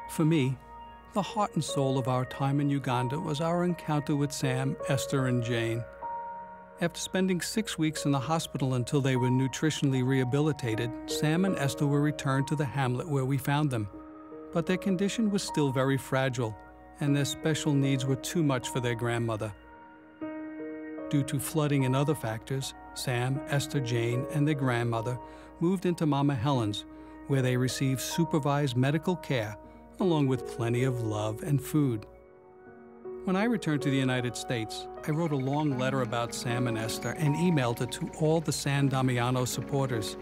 For me, the heart and soul of our time in Uganda was our encounter with Sam, Esther, and Jane. After spending 6 weeks in the hospital until they were nutritionally rehabilitated, Sam and Esther were returned to the hamlet where we found them. But their condition was still very fragile, and their special needs were too much for their grandmother. Due to flooding and other factors, Sam, Esther, Jane, and their grandmother moved into Mama Helen's, where they received supervised medical care, along with plenty of love and food. When I returned to the United States, I wrote a long letter about Sam and Esther and emailed it to all the San Damiano supporters.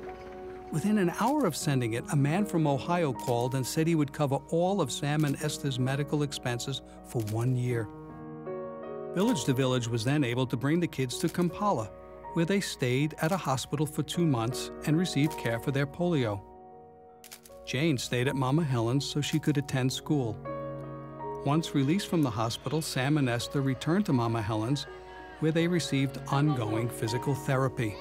Within an hour of sending it, a man from Ohio called and said he would cover all of Sam and Esther's medical expenses for 1 year. Village to Village was then able to bring the kids to Kampala, where they stayed at a hospital for 2 months and received care for their polio. Jane stayed at Mama Helen's so she could attend school. Once released from the hospital, Sam and Esther returned to Mama Helen's, where they received ongoing physical therapy.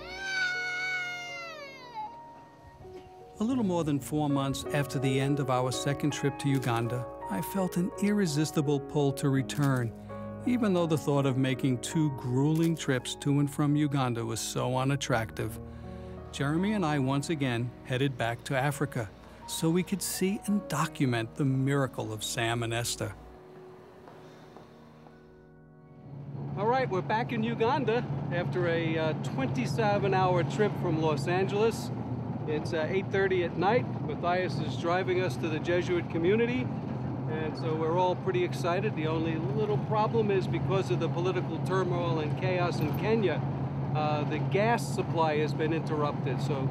A little more than 4 months after the end of our second trip to Uganda, I felt an irresistible pull to return, even though the thought of making 2 grueling trips to and from Uganda was so unattractive. Jeremy and I once again headed back to Africa so we could see and document the miracle of Sam and Esther. All right, we're back in Uganda after a 27-hour trip from Los Angeles. It's 8:30 at night. Matthias is driving us to the Jesuit community, and so we're all pretty excited. The only little problem is because of the political turmoil and chaos in Kenya, the gas supply has been interrupted. So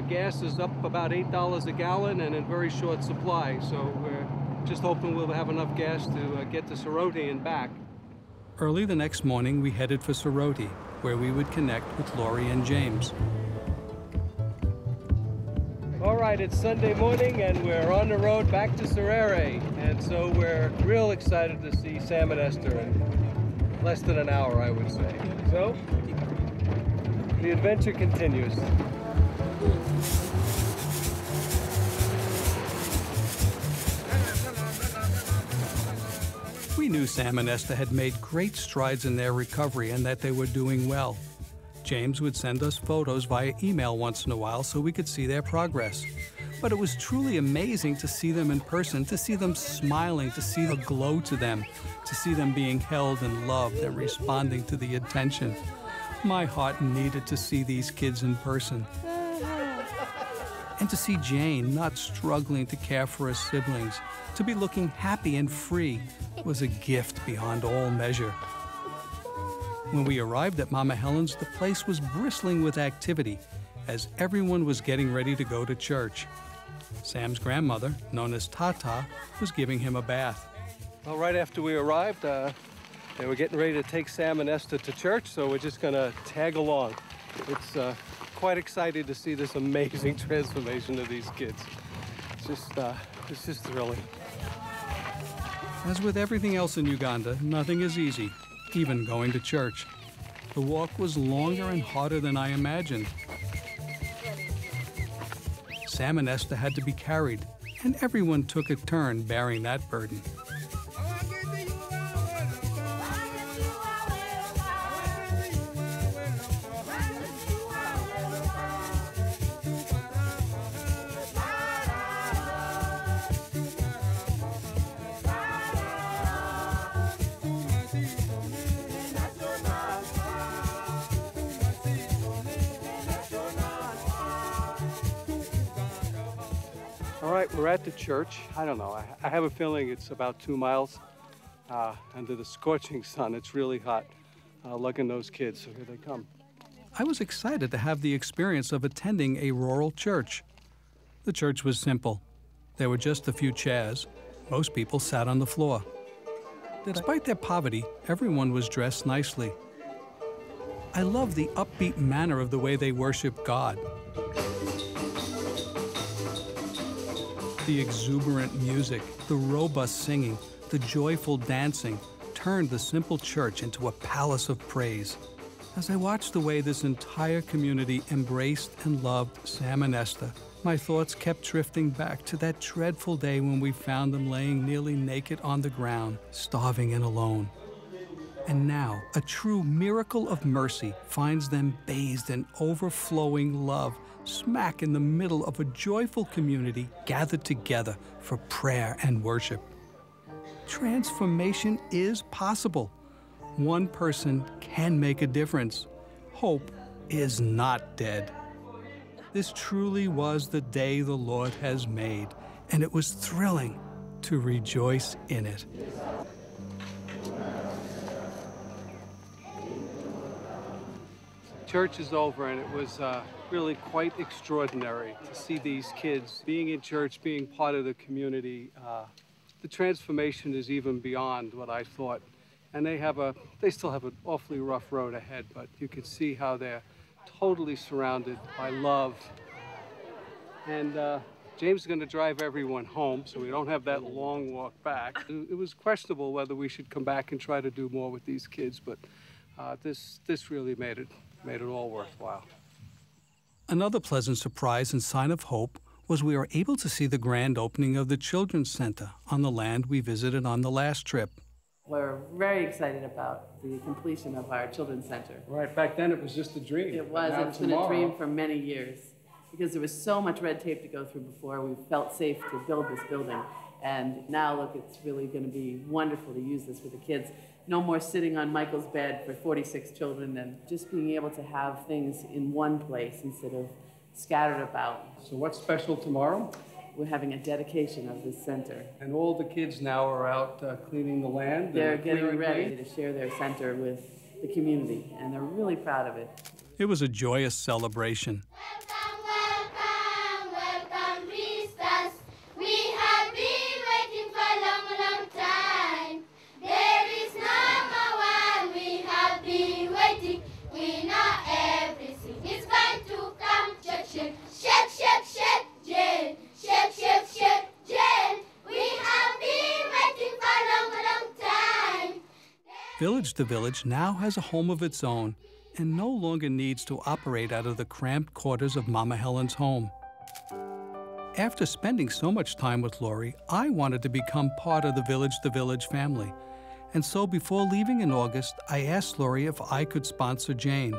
gas is up about $8 a gallon and in very short supply. So we're just hoping we'll have enough gas to get to Soroti and back. Early the next morning, we headed for Soroti, where we would connect with Laurie and James. All right, it's Sunday morning, and we're on the road back to Sorere. And so we're real excited to see Sam and Esther in less than an hour, I would say. So, the adventure continues. We knew Sam and Esther had made great strides in their recovery and that they were doing well. James would send us photos via email once in a while so we could see their progress. But it was truly amazing to see them in person, to see them smiling, to see the glow to them, to see them being held and loved and responding to the attention. My heart needed to see these kids in person. And to see Jane not struggling to care for her siblings, to be looking happy and free, was a gift beyond all measure. When we arrived at Mama Helen's, the place was bristling with activity as everyone was getting ready to go to church. Sam's grandmother, known as Tata, was giving him a bath. Well, right after we arrived, they were getting ready to take Sam and Esther to church, so we're just going to tag along. It's quite exciting to see this amazing transformation of these kids. It's just thrilling. As with everything else in Uganda, nothing is easy, even going to church. The walk was longer and harder than I imagined. Sam and Esther had to be carried, and everyone took a turn bearing that burden. All right, we're at the church. I don't know, I have a feeling it's about 2 miles under the scorching sun. It's really hot. Lugging those kids, so here they come. I was excited to have the experience of attending a rural church. The church was simple. There were just a few chairs. Most people sat on the floor. Despite their poverty, everyone was dressed nicely. I love the upbeat manner of the way they worship God. The exuberant music, the robust singing, the joyful dancing turned the simple church into a palace of praise. As I watched the way this entire community embraced and loved Sam and Esther, my thoughts kept drifting back to that dreadful day when we found them laying nearly naked on the ground, starving and alone. And now, a true miracle of mercy finds them bathed in overflowing love, smack in the middle of a joyful community gathered together for prayer and worship. Transformation is possible. One person can make a difference. Hope is not dead. This truly was the day the Lord has made, and it was thrilling to rejoice in it. Church is over, and it was really quite extraordinary to see these kids being in church, being part of the community. The transformation is even beyond what I thought. And they still have an awfully rough road ahead, but you can see how they're totally surrounded by love. And James is going to drive everyone home, so we don't have that long walk back. It was questionable whether we should come back and try to do more with these kids, but this really made it all worthwhile. Another pleasant surprise and sign of hope was we were able to see the grand opening of the Children's Center on the land we visited on the last trip. We're very excited about the completion of our Children's Center. Right, back then it was just a dream. It was, it's been a dream for many years because there was so much red tape to go through before we felt safe to build this building. And now, look, it's really going to be wonderful to use this with the kids. No more sitting on Michael's bed for 46 children and just being able to have things in one place instead of scattered about. So what's special tomorrow? We're having a dedication of this center. And all the kids now are out cleaning the land? They're getting ready to share their center with the community, and they're really proud of it. It was a joyous celebration. Welcome, visitors. We have been waiting for a long, long time. There is no more one. We have been waiting. We know everything is going to come. Shake, shake, shake, shake, shake, Jane. Shake, shake, shake, Jane. We have been waiting for a long, long time. Village to Village now has a home of its own and no longer needs to operate out of the cramped quarters of Mama Helen's home. After spending so much time with Lori, I wanted to become part of the Village to Village family. And so before leaving in August, I asked Lori if I could sponsor Jane.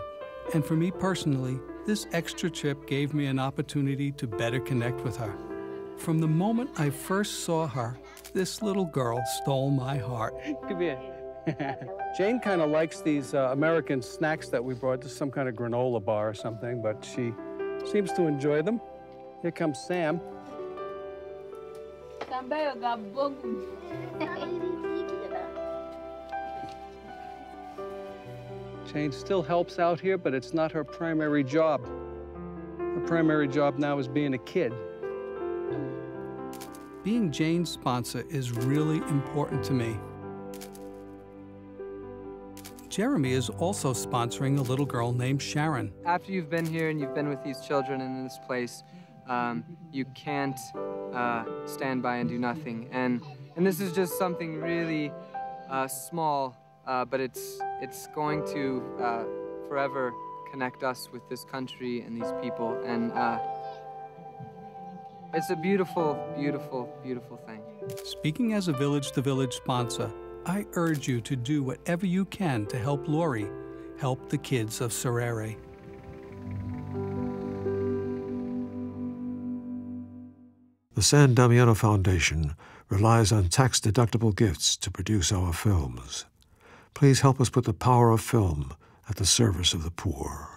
And for me personally, this extra trip gave me an opportunity to better connect with her. From the moment I first saw her, this little girl stole my heart. Come here. Jane kind of likes these American snacks that we brought, just some kind of granola bar or something, but she seems to enjoy them. Here comes Sam. Jane still helps out here, but it's not her primary job. Her primary job now is being a kid. Being Jane's sponsor is really important to me. Jeremy is also sponsoring a little girl named Sharon. After you've been here and you've been with these children in this place, you can't stand by and do nothing. And this is just something really small, but it's going to forever connect us with this country and these people. And it's a beautiful, beautiful, beautiful thing. Speaking as a Village to Village sponsor, I urge you to do whatever you can to help Lori help the kids of Serere. The San Damiano Foundation relies on tax-deductible gifts to produce our films. Please help us put the power of film at the service of the poor.